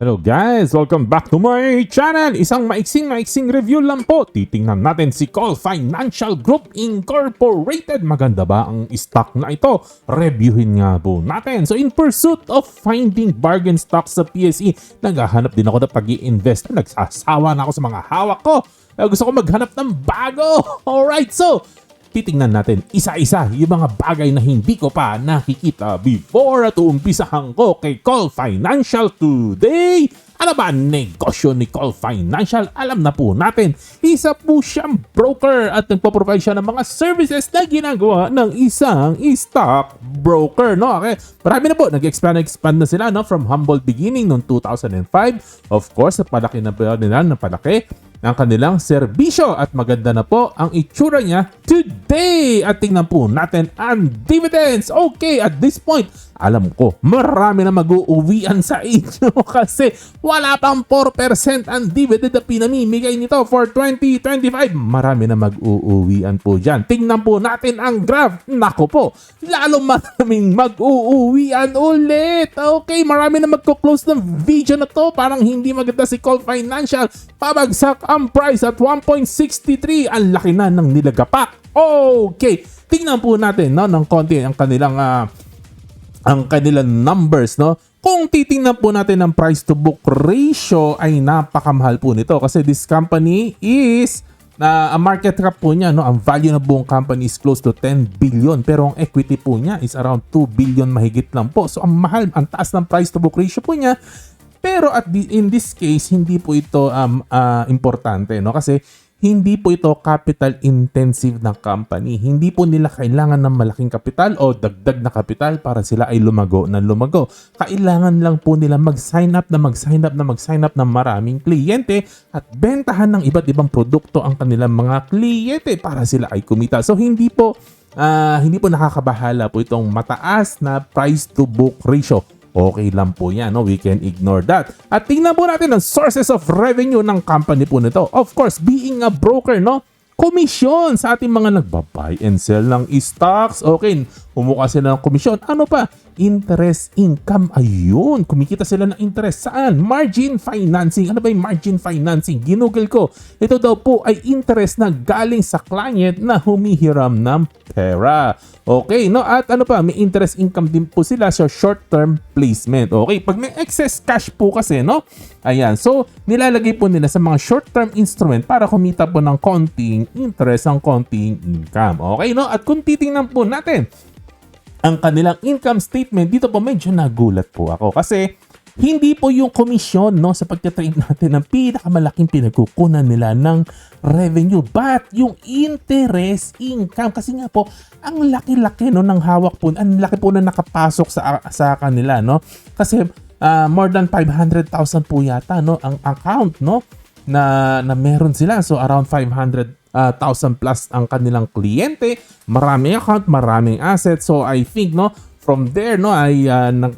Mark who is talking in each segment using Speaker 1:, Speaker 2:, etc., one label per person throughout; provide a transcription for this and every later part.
Speaker 1: Hello guys! Welcome back to my channel! Isang maiksing review lang po. Titingnan natin si Call Financial Group Incorporated. Maganda ba ang stock na ito? Reviewin nga po natin. So in pursuit of finding bargain stocks sa PSE, naghahanap din ako na pag-i-invest. Nagsasawa na ako sa mga hawak ko. Gusto ko maghanap ng bago. Alright, so titingnan natin isa-isa yung mga bagay na hindi ko pa nakikita before at uumpisahan ko kay Call Financial today. Ano ba ang negosyo ni Call Financial? Alam na po natin, isa po siyang broker at nagpo-provide siya ng mga services na ginagawa ng isang stock broker. No? Okay? Marami na po, nag-expand na sila no? From humble beginning noong 2005. Of course, napalaki na po nila, napalaki ang kanilang serbisyo at maganda na po ang itsura niya today. At tingnan po natin ang dividends. Okay, at this point, alam ko, marami na mag-uuwian sa inyo kasi wala pang 4% ang dividend na pinamimigay nito for 2025. Marami na mag-uuwian po dyan. Tingnan po natin ang graph. Nako po, lalo maraming mag-uuwian ulit. Okay, marami na magko-close ng video na to. Parang hindi maganda si Call Financial. Pabagsak ang price at 1.63. Ang laki na ng nilagapak. Okay, tingnan po natin no, ng konti ang kanilang numbers, no? Kung titingnan po natin ang price to book ratio ay napakamahal po nito kasi this company is ang market cap po niya, no, ang value ng buong company is close to 10 billion pero ang equity po niya is around 2 billion mahigit lang po. So ang mahal, ang taas ng price to book ratio po niya. Pero in this case, hindi po ito importante, no? Kasi hindi po ito capital intensive na company. Hindi po nila kailangan ng malaking kapital o dagdag na kapital para sila ay lumago na lumago. Kailangan lang po nila mag-sign up ng maraming kliyente at bentahan ng iba't ibang produkto ang kanilang mga kliyente para sila ay kumita. So hindi po nakakabahala po itong mataas na price to book ratio. Okay lang po yan, no? We can ignore that. At tingnan po natin ang sources of revenue ng company po nito. Of course, being a broker, no? Komisyon sa ating mga nagba-buy and sell ng stocks. Okay, humuka sila ng komisyon. Ano pa? Interest income. Ayun, kumikita sila ng interest. Saan? Margin financing. Ano ba yung margin financing? Ginugol ko. Ito daw po ay interest na galing sa client na humihiram ng pera. Okay, no? At ano pa? May interest income din po sila sa short-term placement. Okay, pag may excess cash po kasi, no? Ayan, so nilalagay po nila sa mga short-term instrument para kumita po ng konting interest, ang konting income. Okay, no? At kung titingnan po natin ang kanilang income statement, dito po medyo nagulat po ako kasi hindi po yung komisyon, no, sa pagtatrade natin ng pinakamalaking pinagkukunan nila ng revenue, but yung interest income. Kasi nga po, ang laki-laki no, ng hawak po, ang laki po na nakapasok sa kanila. No? Kasi more than 500,000 po yata no, ang account no, na meron sila. So around 500,000 plus ang kanilang kliyente, maraming account, maraming assets. So I think no, from there no ay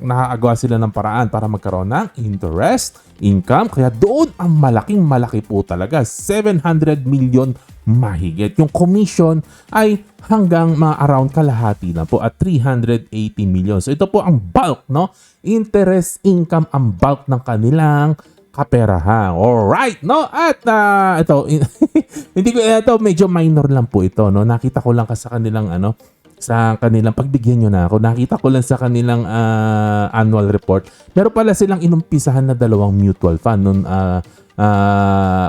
Speaker 1: nakakagawa sila ng paraan para magkaroon ng interest income. Kaya doon ang malaki po talaga, 700 million mahigit. Yung commission ay hanggang mga around kalahati na po at 380 million. So ito po ang bulk, no? Interest income ang bulk ng kanilang kaperahan. Alright, no? At ito, hindi ko ito, medyo minor lang po ito, no? Nakita ko lang sa kanilang sa kanilang, pagbigyan nyo na ako, nakita ko lang sa kanilang annual report. Meron pala silang inumpisahan na 2 mutual fund noon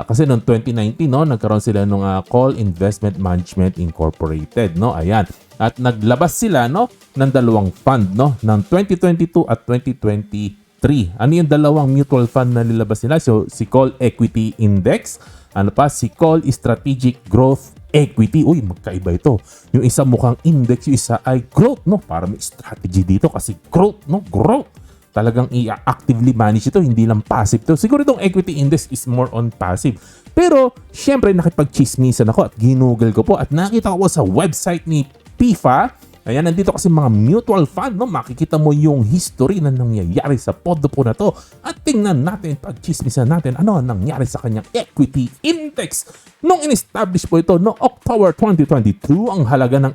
Speaker 1: kasi noong 2019 no, nagkaroon sila nung Call Investment Management Incorporated, no? Ayan. At naglabas sila no ng 2 fund no ng 2022 at 2023. Ano yung 2 mutual fund na nilabas nila? So si Call Equity Index, ano pa, si Call Strategic Growth Equity. Uy, magkaiba ito. Yung isa mukhang index, yung isa ay growth, no? Para may strategy dito kasi growth, no? Growth. Talagang i-actively manage ito, hindi lang passive ito. Siguro itong equity index is more on passive. Pero, syempre, nakipag-chismisan ako at ginugol ko po at nakita ko sa website ni PIFA. Ayan, nandito kasi mga mutual fund, no? Makikita mo yung history na nangyayari sa podo po na to. At tingnan natin, pag-chismisan natin, ano nangyari sa kanyang equity index. Nung in-establish po ito, no, October 2022, ang halaga ng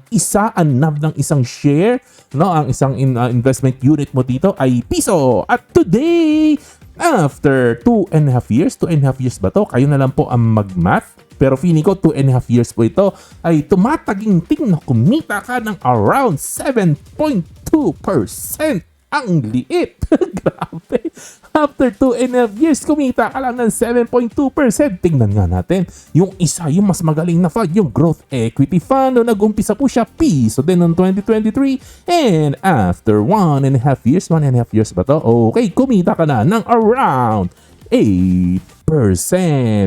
Speaker 1: ang NAV ng isang share, no, ang isang investment unit mo dito ay piso. At today, after 2.5 years, 2.5 years ba to? Kayo na lang po ang mag-math. Pero feeling ko 2.5 years po ito ay tumataginting na kumita ka ng around 7.2%. Ang liit. Grabe. After 2.5 years, kumita ka lang ng 7.2%. Tingnan nga natin. Yung isa, yung mas magaling na fund, yung growth equity fund. No, nag-umpisa po siya piso din noong 2023. And after 1.5 years ba to? Okay, kumita ka na ng around 8%.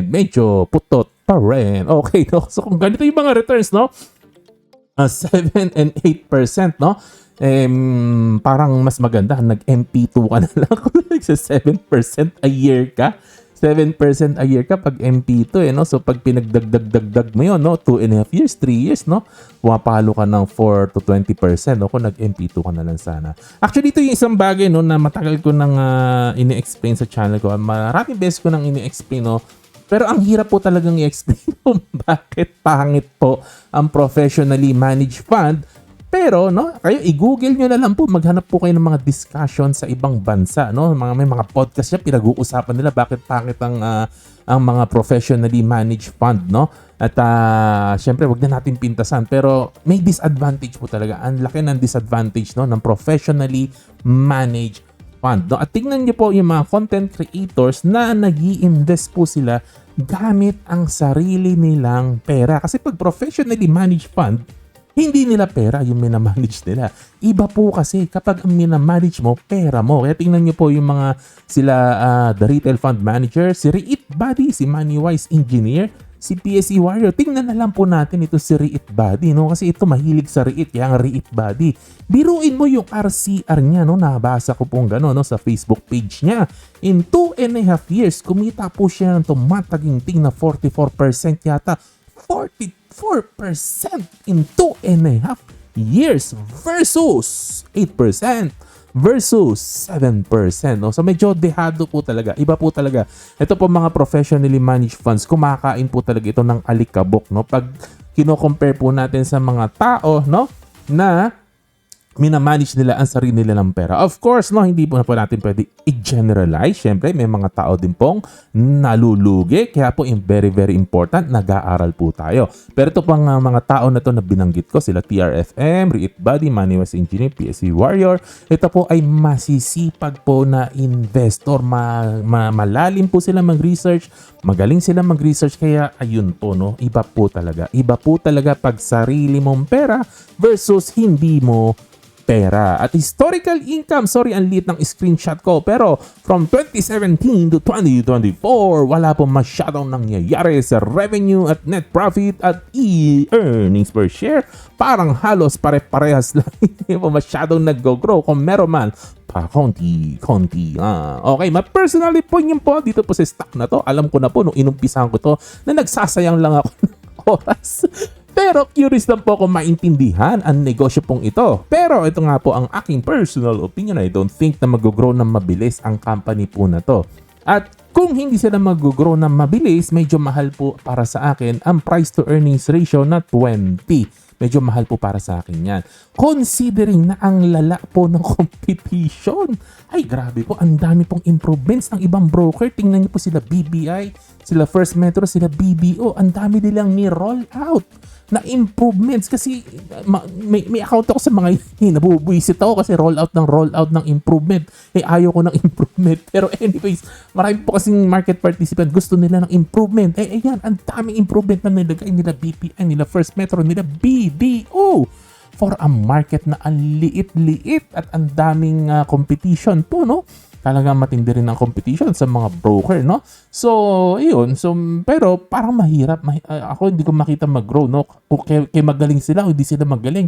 Speaker 1: Medyo putot pa rin. Okay, no? So kung ganito yung mga returns, no? 7 and 8%, no? Parang mas maganda nag-MP2 ka na lang kung sa 7% a year ka. 7% a year ka pag MP2 no? So pag pinagdagdag mo yun, no? 2.5 years, 3 years, no? Pumapalo ka ng 4 to 20%, no? Kung nag-MP2 ka na lang sana. Actually, ito yung isang bagay, no? Na matagal ko nang ini-explain sa channel ko. Maraming beses ko nang ini-explain, no? Pero ang hirap po talagang i-explain kung bakit pangit po ang professionally managed fund. Pero no, kayo i-google nyo na lang po, maghanap po kayo ng mga discussion sa ibang bansa, no? May mga podcast siya pinag-uusapan nila bakit pangit ang mga professionally managed fund, no? At syempre wag na natin pintasan, pero may disadvantage po talaga. Ang laki ng disadvantage, no, ng professionally managed fund, no? At tingnan niyo po yung mga content creators na nag-i-invest po sila gamit ang sarili nilang pera. Kasi pag professionally managed fund, hindi nila pera yung minamanage nila. Iba po kasi kapag ang minamanage mo, pera mo. Kaya tingnan niyo po yung mga sila, the retail fund manager, si Reit Buddy, si Moneywise Engineer, si PSE Warrior. Tingnan na lang po natin ito si Reit Buddy, no? Kasi ito mahilig sa Reit, kaya ang Reit Buddy. Biruin mo yung RCR niya, no? Nabasa ko pong gano'n, no? Sa Facebook page niya. In 2.5 years, kumita po siya ng tumataginting na 44% yata. 44% in 2.5 years versus 8% versus 7%. No? So medyo dehado po talaga. Iba po talaga. Ito po mga professionally managed funds, kumakain po talaga ito ng alikabok. No? Pag kino-compare po natin sa mga tao, no, na minamanage nila ang sarili nila ng pera. Of course, no, hindi po na po natin pwede i-generalize. Siyempre, may mga tao din pong nalulugi. Kaya po, very, very important, nag-aaral po tayo. Pero ito pang mga tao na to na binanggit ko, sila TRFM, Reit Buddy, Moneywise Engineer, PSE Warrior. Ito po ay masisipag po na investor. Malalim po sila mag-research. Magaling sila mag-research. Kaya, ayun po, no, iba po talaga. Iba po talaga pag sarili mong pera versus hindi mo pera. At historical income, sorry, ang liit ng screenshot ko, pero from 2017 to 2024, wala po masyadong nangyayari sa revenue at net profit at earnings per share. Parang halos pare-parehas lang. Hindi po masyadong nag-grow. Kung meron man, konti. Okay, ma-personal opinion po dito po sa stock na to. Alam ko na po nung inumpisahan ko to na nagsasayang lang ako ng oras. Pero curious lang po kung maintindihan ang negosyo pong ito. Pero ito nga po ang aking personal opinion. I don't think na mag-grow ng mabilis ang company po na to. At kung hindi sila mag-grow ng mabilis, medyo mahal po para sa akin ang price to earnings ratio na 20. Medyo mahal po para sa akin yan. Considering na ang lala po ng competition. Ay grabe po, ang dami pong improvements ng ibang broker. Tingnan niyo po sila BBI, sila First Metro, sila BBO. Ang dami nilang ni-roll out na improvements kasi may account ako sa mga nabubuisit ako kasi roll out ng improvement. Ayaw ko ng improvement. Pero anyways, marami po kasing market participant gusto nila ng improvement. Ayan, ang daming improvement na nilagay nila BPI, nila First Metro, nila BDO for a market na ang liit-liit at ang daming competition po, no? Talagang matindi rin ang competition sa mga broker, no? So, ayun. So, pero parang mahirap. Ako hindi ko makita mag-grow, no? Kaya magaling sila o hindi sila magaling.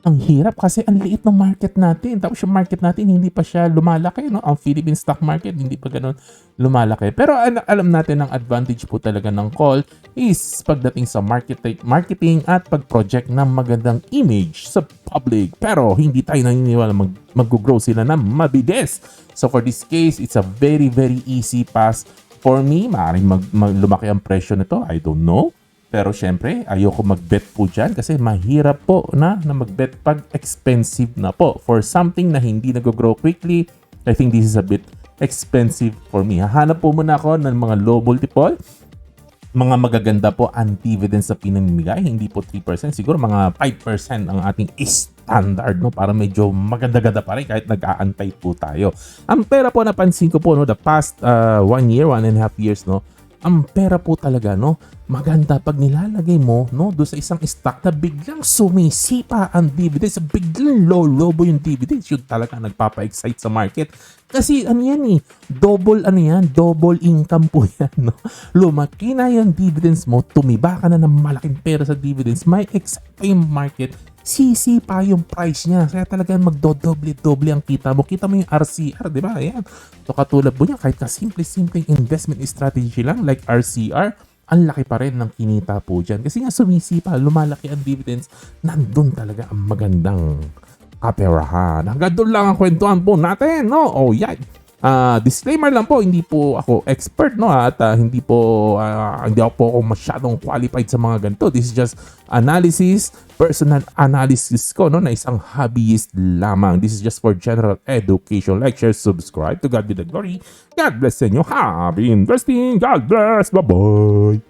Speaker 1: Ang hirap kasi ang liit ng market natin. Tapos yung market natin hindi pa siya lumalaki, no? Ang Philippine stock market hindi pa ganun lumalaki. Pero alam natin ang advantage po talaga ng call is pagdating sa marketing at pag-project ng magandang image sa public. Pero hindi tayo naniniwala mag-grow sila na mabilis. So for this case, it's a very, very easy pass for me. Maaaring lumaki ang presyo nito. I don't know. Pero syempre, ayoko mag-bet po dyan kasi mahirap po na mag-bet pag expensive na po. For something na hindi nag-grow quickly, I think this is a bit expensive for me. Hahanap po muna ako ng mga low multiple, mga magaganda po ang dividends sa pinamimigay, hindi po 3%, siguro mga 5% ang ating standard, no, para medyo maganda-ganda pa rin kahit nag-aantay po tayo. Ang pera po, napansin ko po, no, the past 1 year, 1.5 years, no, ang pera po talaga, no, maganda pag nilalagay mo, no, doon sa isang stock na biglang sumisipa ang dividends, biglang low-lobo yung dividends, yun talaga nagpapa-excite sa market. Kasi ano yan double income po yan, no? Lumaki na yung dividends mo, tumiba ka na ng malaking pera sa dividends, may excite pa yung market, sisipa yung price niya. Kaya talagang magdodoble-doble ang kita mo. Kita mo yung RCR, di ba? Ayan. So katulad po niya, kahit ka simple-simple investment strategy lang like RCR, ang laki pa rin ng kinita po dyan. Kasi nga sumisipa, lumalaki ang dividends, nandun talaga ang magandang kaperahan. Hanggang doon lang ang kwentuhan po natin, no? Oh, yan. Disclaimer lang po, hindi po ako expert, no? At hindi ako masyadong qualified sa mga ganito. This is just analysis, personal analysis ko, no? Na isang hobbyist lamang. This is just for general education. Like, share, subscribe. To God be the glory. God bless sa inyo. Happy investing. God bless. Bye-bye.